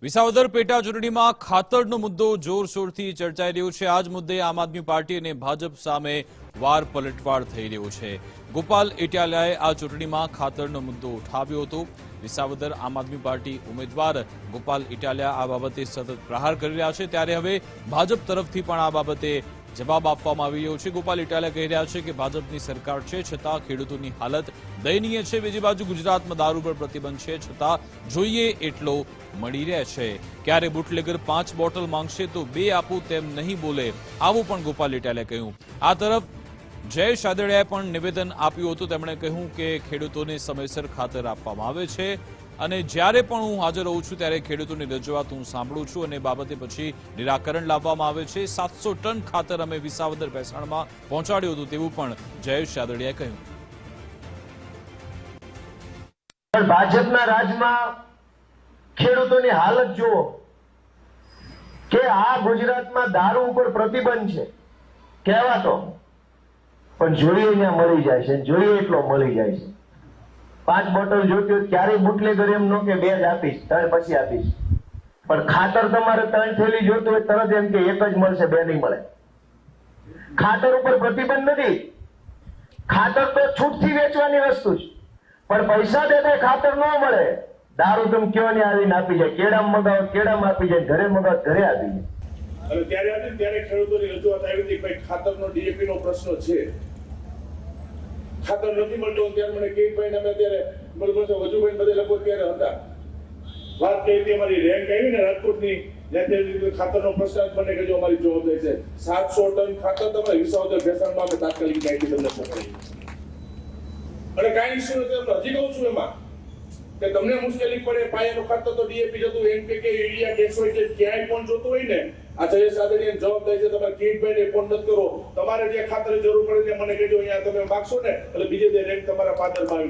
વિસાવદર પેટા ચૂંટણીમાં ખાતરનો મુદ્દો જોરશોરથી ચર્ચાઈ રહ્યો છે। આ જ મુદ્દે આમ આદમી પાર્ટી અને ભાજપ સામે વાર પલટવાર થઈ રહ્યો છે। ગોપાલ ઇટાલિયાએ આ ચૂંટણીમાં ખાતરનો મુદ્દો ઉઠાવ્યો હતો। વિસાવદર આમ આદમી પાર્ટી ઉમેદવાર ગોપાલ ઇટાલિયા આ બાબતે સતત પ્રહાર કરી રહ્યા છે, ત્યારે હવે ભાજપ તરફથી પણ આ બાબતે જવાબ આપવામાં આવી રહ્યો છે। ગોપાલ ઇટાલિયા કહી રહ્યા છે કે ભાજપની સરકાર છે છતાં ખેડૂતોની હાલત દયનીય છે। બીજી બાજુ ગુજરાતમાં દારૂ પર પ્રતિબંધ છે છતાં જોઈએ એટલો મળી રહે છે। ક્યારે બુટલેગર 5 બોટલ માંગશે તો 2 આપું તેમ નહીં બોલે, આવું પણ ગોપાલ ઇટાલિયાએ કહ્યું। આ તરફ જયેશ રાદડિયાએ પણ નિવેદન આપ્યું હતું। તેમણે કહ્યું કે ખેડૂતોને સમયસર ખાતર આપવામાં આવે છે અને જ્યારે પણ હું હાજર રહું છું ત્યારે ખેડૂતોની રજૂઆત હું સાંભળું છું અને બાબતે પછી નિરાકરણ લાવવામાં આવે છે। 700 ટન ખાતર અમે વિસાવદર ભેસાણમાં પહોંચાડ્યું હતું તેવું પણ જયેશ રાદડિયાએ કહ્યું। ભાજપના રાજમાં ખેડૂતોની હાલત જુઓ કે આ ગુજરાતમાં દારૂ ઉપર પ્રતિબંધ છે કહેવાતો, પણ જોઈએ ત્યાં મળી જાય છે, જોઈએ એટલો મળી જાય છે। 5 બોટલ જોતી હોય ક્યારેય બુટલેગર એમ નો કે 2 જ આપીશ, 3 પછી આપીશ, પણ ખાતર તમારે 3 થેલી જોતું હોય તરત એમ કે 1 જ મળશે, 2 નહીં મળે। ખાતર ઉપર પ્રતિબંધ નથી, ખાતર તો છૂટથી વેચવાની વસ્તુ છે, પણ પૈસા દેતા ખાતર ન મળે। દારૂ તમે કયો ને આવીને આપી જાય, કેળામાં મગાવો કેળામાં આપી જાય, ઘરે મગાવો ઘરે આપી જાય। અને ત્યારે ખેડૂતોની રજૂઆત આવી હતી કે ખાતરનો ડીએપી નો પ્રશ્ન છે, ખાતર નથી મળતું। ત્યારે મને કિરીટભાઈ ને અમે ત્યારે બરોબર છે વજુભાઈ બધે લોકો ત્યારે હતા, વાત કરી હતી અમારી રેન્ક આવી ને રાજકોટની, જ્યાં ખાતરનો પ્રશ્ન મને કે જો અમારી જવાબદારી છે 700 ટન ખાતર તમારે વિસાવદર ભેસાણમાં અમે તાત્કાલિક કાયદી તમને મોકલી અને કાંઈ ઇસ્યુ નથી। હજી કહું છું એમાં કે તમને મુશ્કેલી પડે, પાયાનું ખાતર તો ડીએપી જતું, એનપીકે યુરિયા કેસોય કે ક્યાંય પણ જોતું હોય ને, આ જયેશ રાદડિયાની જવાબદારી છે તમારે કિરીટભાઈને ફોન નથી કરો, તમારે જે ખાતરની જરૂર પડે મને કહેજો, અહીંયા તમે માગશો ને એટલે બીજે જે રેન્ક તમારા પાદરમાં આવી